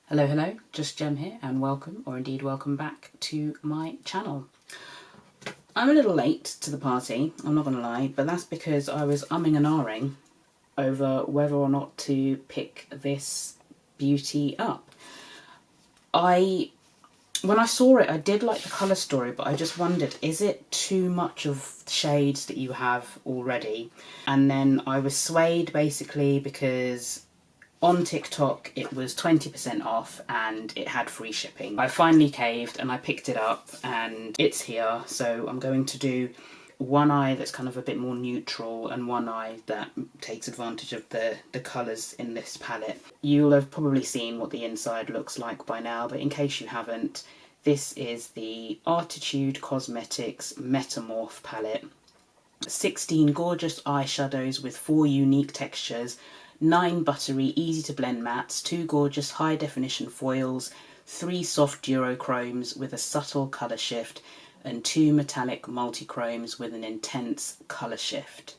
Hello, hello, Just Gem here and welcome, or indeed welcome back to my channel. I'm a little late to the party, I'm not going to lie, but that's because I was umming and ahhing over whether or not to pick this beauty up. When I saw it, I did like the colour story, but I just wondered, is it too much of shades that you have already? And then I was swayed basically because on TikTok it was 20% off and it had free shipping. I finally caved and I picked it up and it's here. So I'm going to do one eye that's kind of a bit more neutral and one eye that takes advantage of the colours in this palette. You'll have probably seen what the inside looks like by now, but in case you haven't, this is the Arttitude Cosmetics Metamorph Palette. 16 gorgeous eyeshadows with 4 unique textures, 9 buttery, easy to blend mattes, 2 gorgeous high definition foils, 3 soft duochromes with a subtle colour shift, and 2 metallic multichromes with an intense colour shift.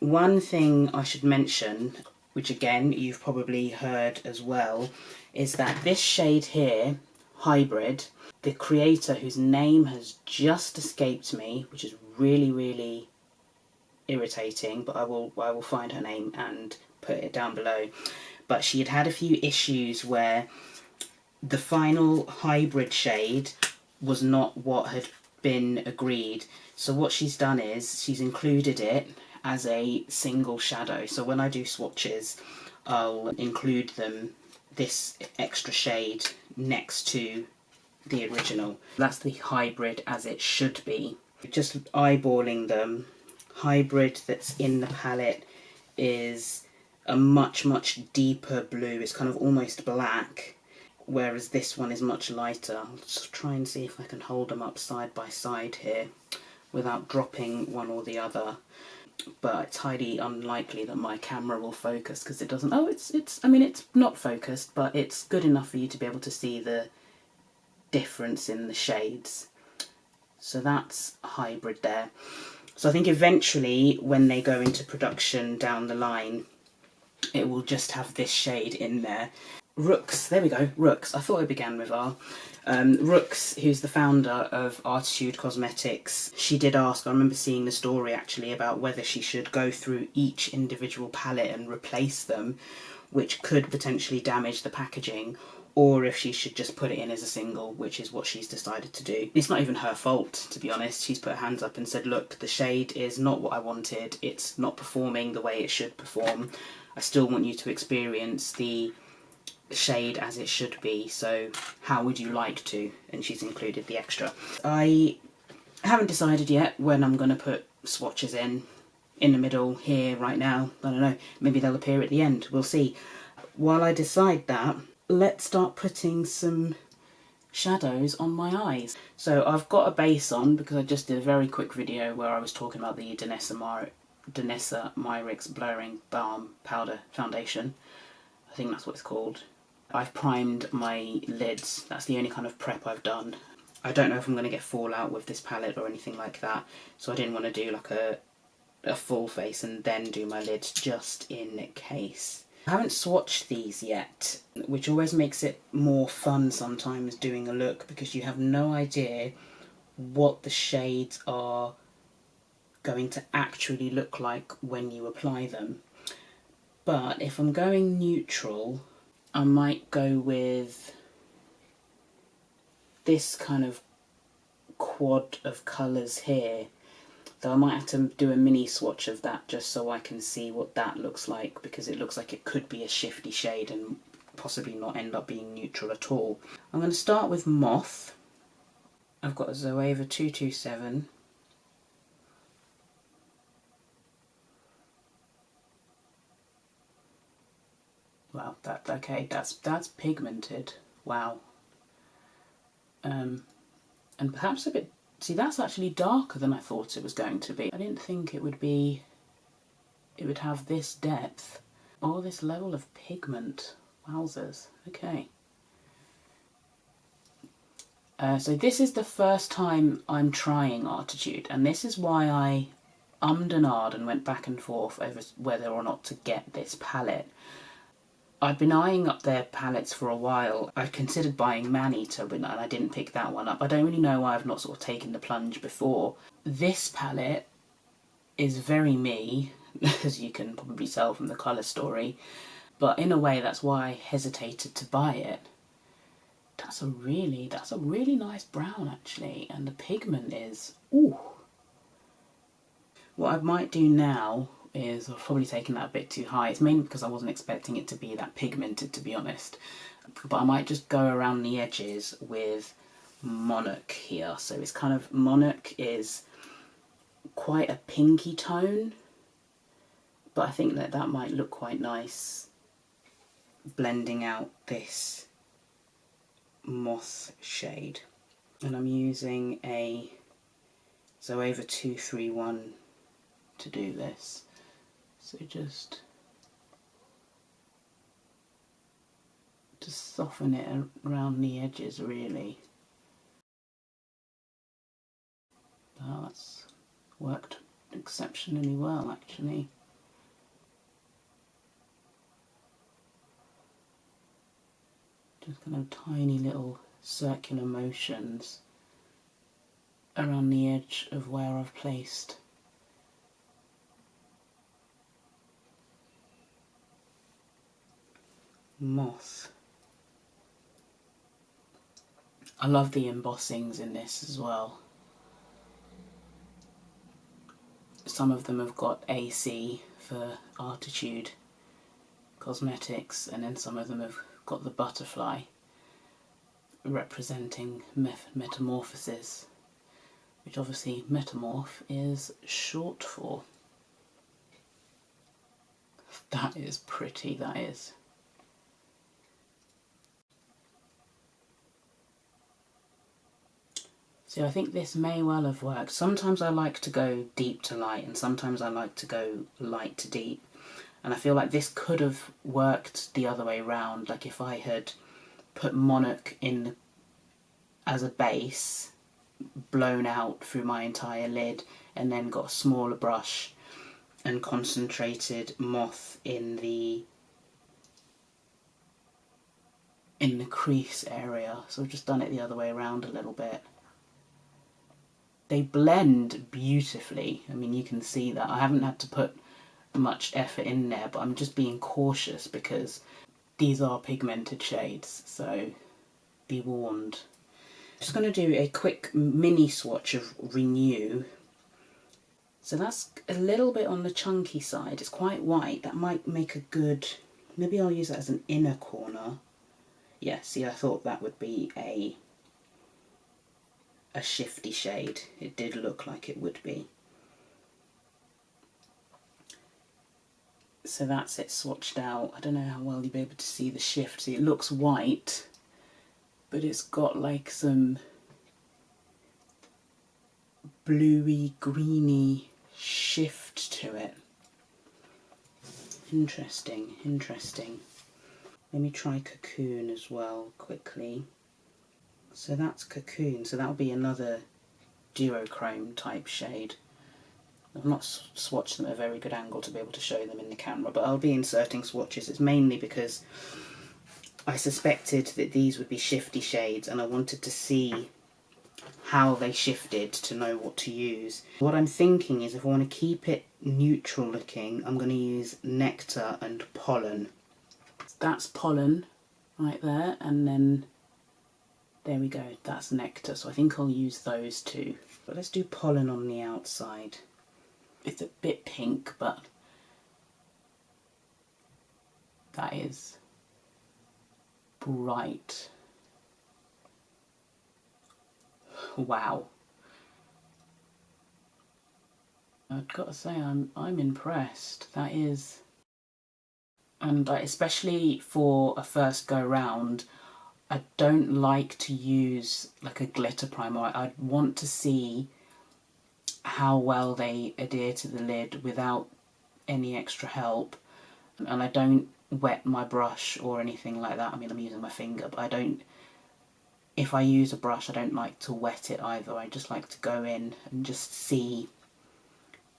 One thing I should mention, which again you've probably heard as well, is that this shade here, Hybrid, the creator whose name has just escaped me, which is really irritating, but I will find her name and put it down below. But she had a few issues where the final Hybrid shade was not what had been agreed. So what she's done is she's included it as a single shadow. So when I do swatches, I'll include this extra shade next to the original. That's the Hybrid as it should be. Just eyeballing them, Hybrid that's in the palette is a much deeper blue. It's kind of almost black, whereas this one is much lighter. I'll just try and see if I can hold them up side by side here without dropping one or the other. But it's highly unlikely that my camera will focus because it doesn't. Oh, I mean, it's not focused, but it's good enough for you to be able to see the difference in the shades. So that's Hybrid there. So I think eventually when they go into production down the line, it will just have this shade in there. Rooks, there we go, Rooks. I thought it began with R. Rooks, who's the founder of Arttitude Cosmetics, she did ask, I remember seeing the story actually, about whether she should go through each individual palette and replace them, which could potentially damage the packaging, or if she should just put it in as a single, which is what she's decided to do. It's not even her fault, to be honest. She's put her hands up and said, look, the shade is not what I wanted. It's not performing the way it should perform. I still want you to experience the shade as it should be, so how would you like to? And she's included the extra. I haven't decided yet when I'm going to put swatches in the middle here right now. I don't know, maybe they'll appear at the end, we'll see. While I decide that, let's start putting some shadows on my eyes. So I've got a base on because I just did a very quick video where I was talking about the Danessa Myricks Blurring Balm Powder Foundation. I think that's what it's called. I've primed my lids. That's the only kind of prep I've done. I don't know if I'm going to get fallout with this palette or anything like that, so I didn't want to do like a full face and then do my lids just in case. I haven't swatched these yet, which always makes it more fun sometimes doing a look because you have no idea what the shades are going to actually look like when you apply them. But if I'm going neutral, I might go with this kind of quad of colours here. Though I might have to do a mini swatch of that just so I can see what that looks like, because it looks like it could be a shifty shade and possibly not end up being neutral at all. I'm going to start with Moth. I've got a Zoeva 227. Wow, that's pigmented. Wow. And perhaps a bit. See, that's actually darker than I thought it was going to be. I didn't think it would have this depth or this level of pigment. Wowzers. Okay. So this is the first time I'm trying Arttitude, and this is why I ummed and ahed and went back and forth over whether or not to get this palette. I've been eyeing up their palettes for a while. I considered buying Maneater, and I didn't pick that one up. I don't really know why I've not sort of taken the plunge before. This palette is very me, as you can probably tell from the colour story, but in a way that's why I hesitated to buy it. That's a really nice brown actually, and the pigment is, ooh. What I might do now is, I've probably taken that a bit too high. It's mainly because I wasn't expecting it to be that pigmented, to be honest. But I might just go around the edges with Monarch here. So it's kind of, Monarch is quite a pinky tone, but I think that that might look quite nice blending out this moth shade. And I'm using a over 231 to do this. So just soften it around the edges really. Oh, that's worked exceptionally well actually. Just kind of tiny little circular motions around the edge of where I've placed moth. I love the embossings in this as well. Some of them have got AC for Arttitude Cosmetics, and then some of them have got the butterfly representing metamorphosis, which obviously metamorph is short for. That is pretty, that is. So I think this may well have worked. Sometimes I like to go deep to light, and sometimes I like to go light to deep. And I feel like this could have worked the other way around. Like if I had put Monarch in as a base, blown out through my entire lid, and then got a smaller brush and concentrated moth in the crease area. So I've just done it the other way around a little bit. They blend beautifully. I mean, you can see that. I haven't had to put much effort in there, but I'm just being cautious because these are pigmented shades, so be warned. Just going to do a quick mini swatch of Renew. So that's a little bit on the chunky side. It's quite white. That might make a good, maybe I'll use that as an inner corner. Yeah, see, I thought that would be a shifty shade. It did look like it would be. So that's it swatched out. I don't know how well you'll be able to see the shift. See, it looks white, but it's got like some bluey, greeny shift to it. Interesting, interesting. Let me try Cocoon as well quickly. So that's Cocoon, so that'll be another duochrome type shade. I've not swatched them at a very good angle to be able to show them in the camera, but I'll be inserting swatches. It's mainly because I suspected that these would be shifty shades and I wanted to see how they shifted to know what to use. What I'm thinking is if I want to keep it neutral looking, I'm going to use Nectar and Pollen. That's Pollen right there, and then there we go, that's Nectar. So I think I'll use those two. But let's do Pollen on the outside. It's a bit pink, but that is bright. Wow. I've got to say, I'm impressed. That is, and especially for a first go round, I don't like to use like a glitter primer. I'd want to see how well they adhere to the lid without any extra help. And I don't wet my brush or anything like that. I mean, I'm using my finger, but I don't, if I use a brush, I don't like to wet it either. I just like to go in and just see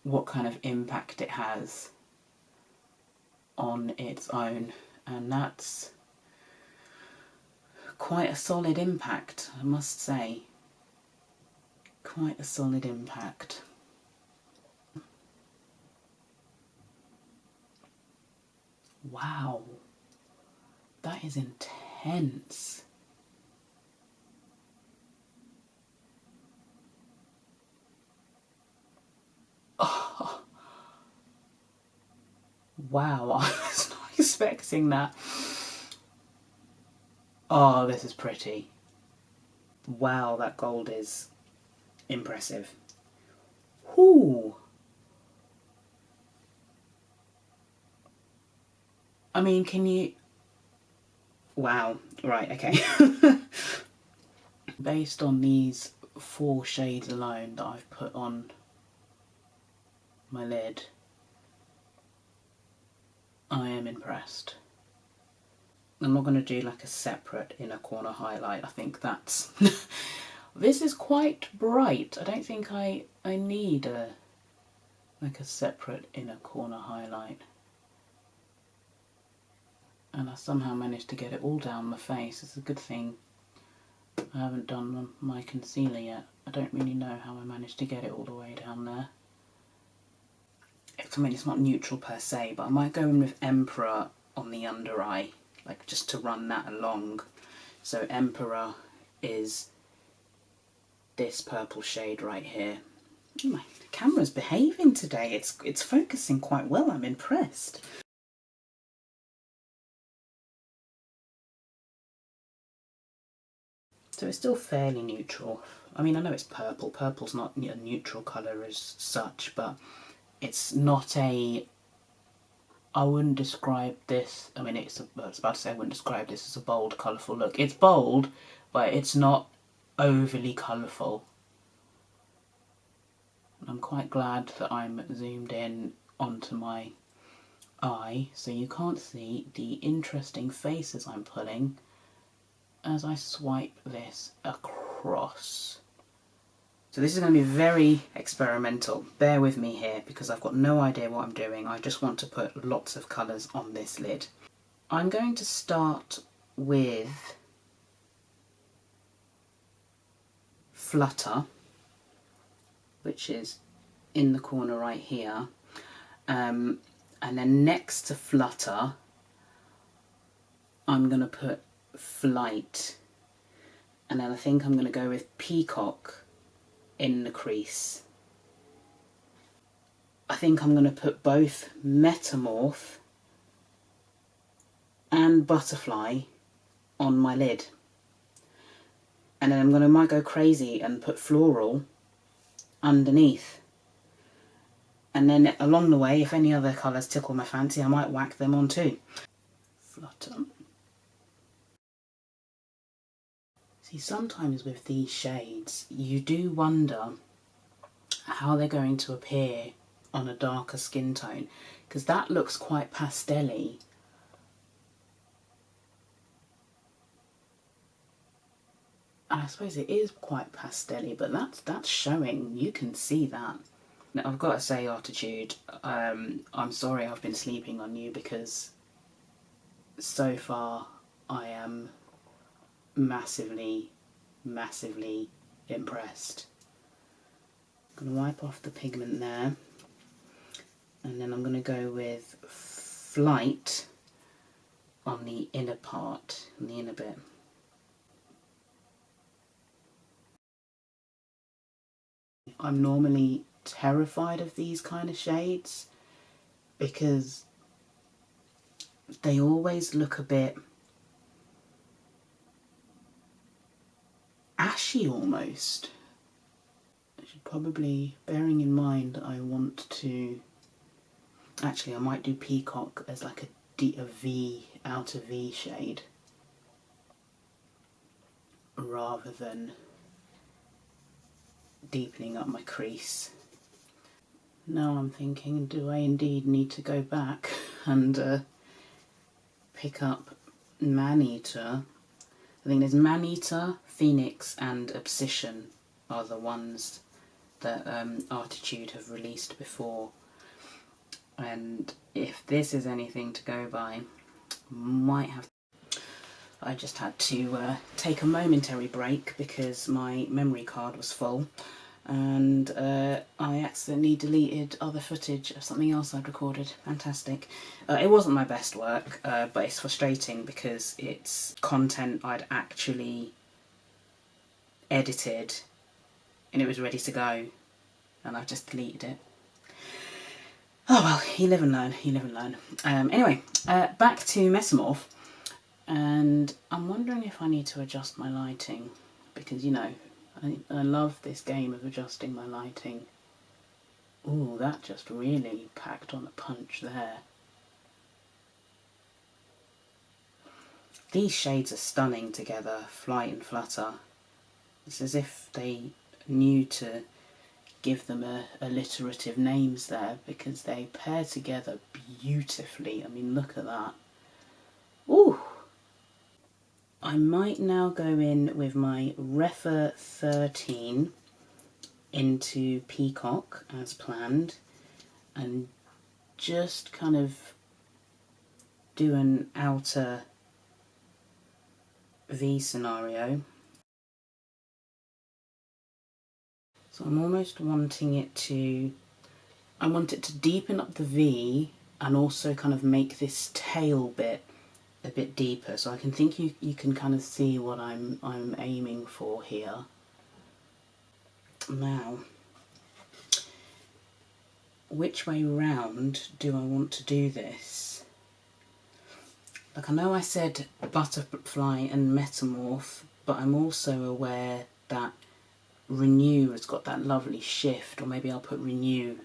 what kind of impact it has on its own. and that's quite a solid impact, I must say. Quite a solid impact. Wow, that is intense. Oh, wow, I was not expecting that. Oh, this is pretty. Wow, that gold is impressive. Whoo! I mean, can you... Wow, right, okay. Based on these 4 shades alone that I've put on my lid, I am impressed. I'm not going to do like a separate inner corner highlight. I think that's... This is quite bright. I don't think I need a separate inner corner highlight. And I somehow managed to get it all down my face. It's a good thing I haven't done my concealer yet. I don't really know how I managed to get it all the way down there. I mean, it's not neutral per se, but I might go in with Emperor on the under eye, like just to run that along. So Emperor is this purple shade right here. Oh, my camera's behaving today. It's focusing quite well. I'm impressed. So it's still fairly neutral. I mean, I know it's purple. Purple's not a neutral colour as such, but it's not a... I wouldn't describe this... I mean, I was about to say I wouldn't describe this as a bold, colourful look. It's bold, but it's not overly colourful. I'm quite glad that I'm zoomed in onto my eye, so you can't see the interesting faces I'm pulling as I swipe this across. So this is going to be very experimental. Bear with me here because I've got no idea what I'm doing. I just want to put lots of colours on this lid. I'm going to start with Flutter, which is in the corner right here. And then next to Flutter, I'm going to put Flight, and then I think I'm going to go with Peacock in the crease. I think I'm going to put both Metamorph and Butterfly on my lid, and then might go crazy and put Floral underneath, and then along the way, if any other colours tickle my fancy, I might whack them on too. Flutter. See, sometimes with these shades, you do wonder how they're going to appear on a darker skin tone, because that looks quite pastel-y. And I suppose it is quite pastel-y, but that's showing. You can see that. Now, I've got to say, Arttitude, I'm sorry I've been sleeping on you, because so far I am massively, massively impressed. I'm going to wipe off the pigment there, and then I'm going to go with Flight on the inner part, on the inner bit. I'm normally terrified of these kind of shades because they always look a bit ashy almost. I should probably, bearing in mind that I want to, actually I might do Peacock as like a V, outer V shade rather than deepening up my crease. Now I'm thinking, do I indeed need to go back and pick up Maneater? I think there's Maneater, Phoenix and Obsession are the ones that Arttitude have released before. And if this is anything to go by, might have. I just had to take a momentary break because my memory card was full, and I accidentally deleted other footage of something else I'd recorded. Fantastic. It wasn't my best work, but it's frustrating because it's content I'd actually edited and it was ready to go, and I've just deleted it. Oh well, you live and learn, you live and learn. Anyway, back to Metamorph, and I'm wondering if I need to adjust my lighting, because, you know, I love this game of adjusting my lighting. Ooh, that just really packed on a punch there. These shades are stunning together, Flight and Flutter. It's as if they knew to give them alliterative names there, because they pair together beautifully. I mean, look at that. Ooh! I might now go in with my Refer 13 into Peacock as planned, and just kind of do an outer V scenario. So I'm almost wanting it to, I want it to deepen up the V and also kind of make this tail bit a bit deeper. So I can think you can kind of see what I'm aiming for here. Now, which way round do I want to do this? Like, I know I said Butterfly and Metamorph, but I'm also aware that Renew has got that lovely shift, or maybe I'll put Renew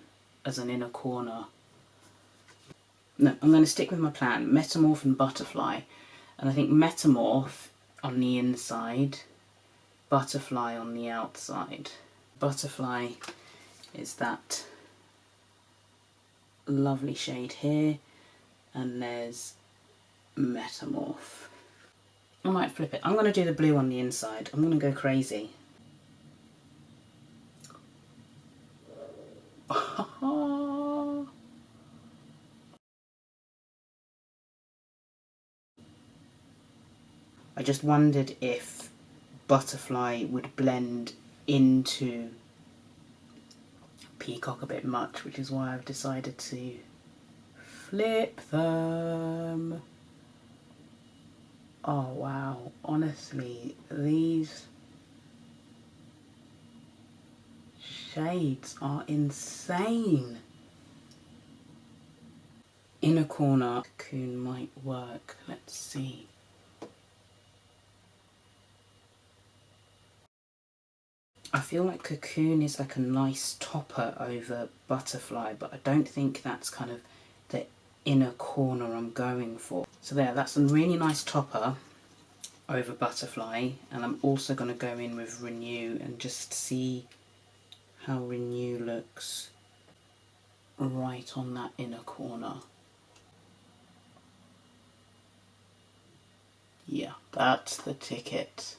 as an inner corner. No, I'm going to stick with my plan, Metamorph and Butterfly. And I think Metamorph on the inside, Butterfly on the outside. Butterfly is that lovely shade here, and there's Metamorph. I might flip it. I'm going to do the blue on the inside. I'm going to go crazy. I just wondered if Butterfly would blend into Peacock a bit much, which is why I've decided to flip them. Oh wow, honestly, these shades are insane. Inner corner, Cocoon might work. Let's see. I feel like Cocoon is like a nice topper over Butterfly, but I don't think that's kind of the inner corner I'm going for. So there, that's a really nice topper over Butterfly, and I'm also going to go in with Renew and just see how Renew looks right on that inner corner. Yeah, that's the ticket.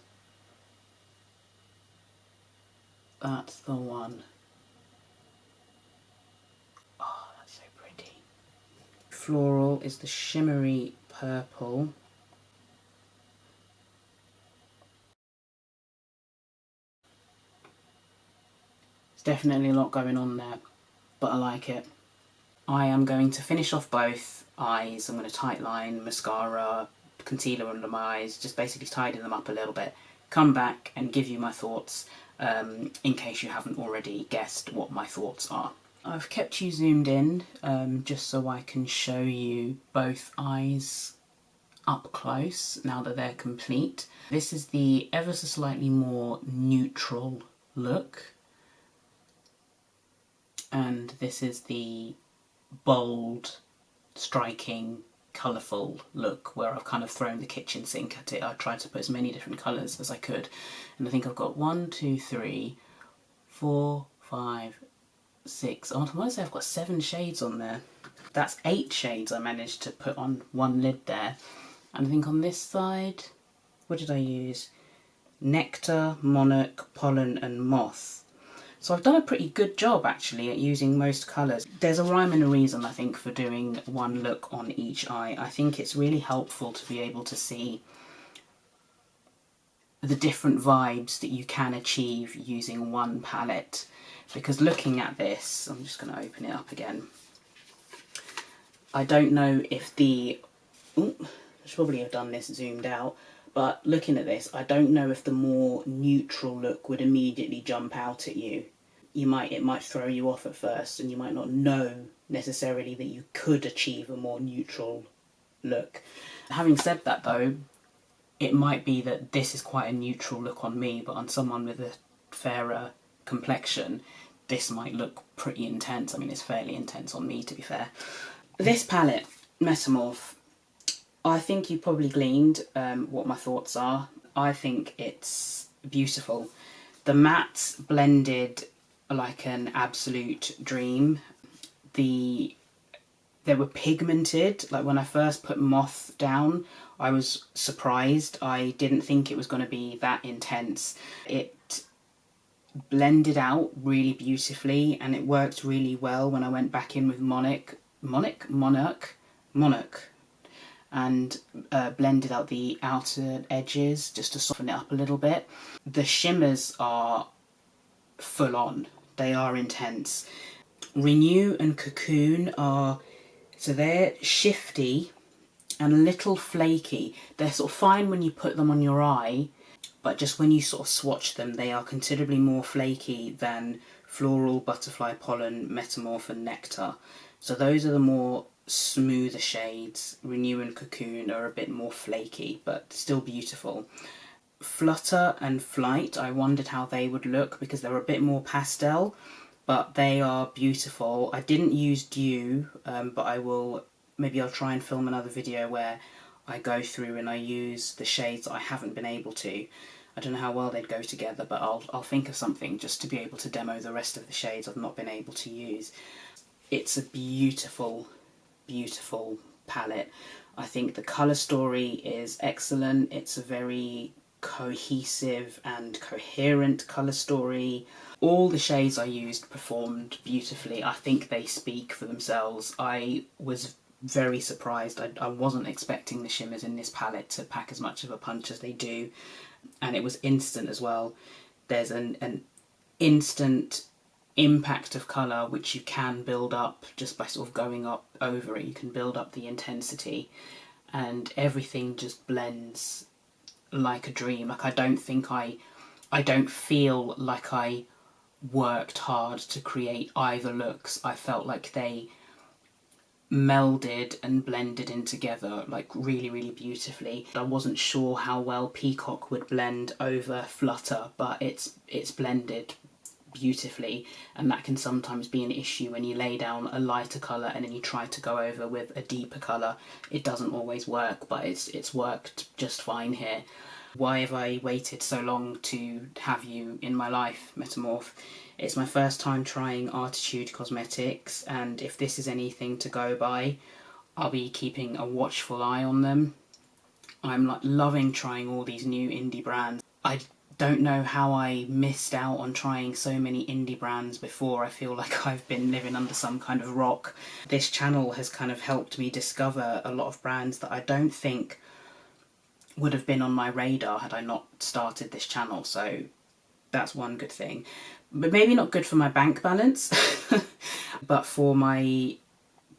That's the one. Oh, that's so pretty. Floral is the shimmery purple. There's definitely a lot going on there, but I like it. I am going to finish off both eyes. I'm going to tight line, mascara, concealer under my eyes, just basically tidy them up a little bit. Come back and give you my thoughts, in case you haven't already guessed what my thoughts are. I've kept you zoomed in just so I can show you both eyes up close now that they're complete. This is the ever so slightly more neutral look, and this is the bold, striking, colourful look where I've kind of thrown the kitchen sink at it. I tried to put as many different colours as I could, and I think I've got 1, 2, 3, 4, 5, 6. I want to say I've got 7 shades on there. That's 8 shades I managed to put on one lid there. And I think on this side, what did I use? Nectar, Monarch, Pollen and Moth. So I've done a pretty good job actually at using most colours. There's a rhyme and a reason I think for doing one look on each eye. I think it's really helpful to be able to see the different vibes that you can achieve using one palette. Because looking at this, I'm just going to open it up again. I don't know if the... Ooh, I should probably have done this zoomed out. But looking at this, I don't know if the more neutral look would immediately jump out at you. It might throw you off at first, and you might not know necessarily that you could achieve a more neutral look. Having said that though, it might be that this is quite a neutral look on me, but on someone with a fairer complexion, this might look pretty intense. I mean, it's fairly intense on me, to be fair. This palette, Metamorph, I think you probably gleaned what my thoughts are. I think it's beautiful. The mattes blended like an absolute dream. They were pigmented. Like when I first put Moth down, I was surprised. I didn't think it was going to be that intense. It blended out really beautifully, and it worked really well when I went back in with Monarch, and blended out the outer edges just to soften it up a little bit. The shimmers are full on. They are intense. Renew and Cocoon are, so they're shifty and a little flaky. They're sort of fine when you put them on your eye, but just when you sort of swatch them, they are considerably more flaky than Floral, Butterfly Pollen, Metamorph and Nectar. So those are the more smoother shades. Renew and Cocoon are a bit more flaky, but still beautiful. Flutter and Flight, I wondered how they would look because they're a bit more pastel, but they are beautiful. I didn't use Dew, but maybe I'll try and film another video where I go through and I use the shades that I haven't been able to. I don't know how well they'd go together, but I'll think of something just to be able to demo the rest of the shades I've not been able to use. It's a beautiful, beautiful palette. I think the colour story is excellent. It's a very cohesive and coherent colour story. All the shades I used performed beautifully. I think they speak for themselves. I was very surprised. I wasn't expecting the shimmers in this palette to pack as much of a punch as they do, and it was instant as well. There's an instant impact of colour which you can build up just by sort of going up over it. You can build up the intensity, and everything just blends like a dream. Like I don't feel like I worked hard to create either looks. I felt like they melded and blended in together like really, really beautifully. I wasn't sure how well Peacock would blend over Flutter, but it's blended beautifully, and that can sometimes be an issue when you lay down a lighter colour and then you try to go over with a deeper colour. It doesn't always work, but it's worked just fine here. Why have I waited so long to have you in my life, Metamorph? It's my first time trying Arttitude Cosmetics, and if this is anything to go by, I'll be keeping a watchful eye on them. I'm like loving trying all these new indie brands. I don't know how I missed out on trying so many indie brands before. I feel like I've been living under some kind of rock. This channel has kind of helped me discover a lot of brands that I don't think would have been on my radar had I not started this channel, so that's one good thing. But maybe not good for my bank balance, but for my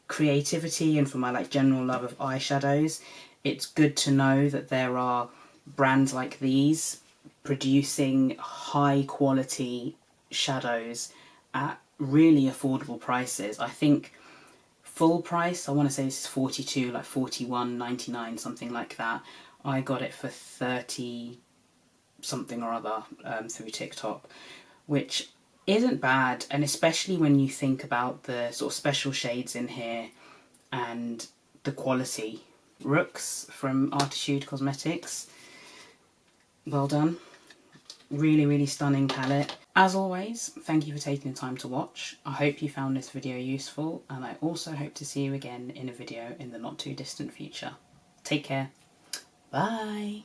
creativity and for my like general love of eyeshadows, it's good to know that there are brands like these producing high quality shadows at really affordable prices. I think full price, I want to say this is 42, like 41.99, something like that. I got it for 30 something or other through TikTok, which isn't bad, and especially when you think about the sort of special shades in here and the quality. Rooks from Arttitude Cosmetics, well done. Really, really stunning palette. As always, thank you for taking the time to watch. I hope you found this video useful, and I also hope to see you again in a video in the not too distant future. Take care. Bye.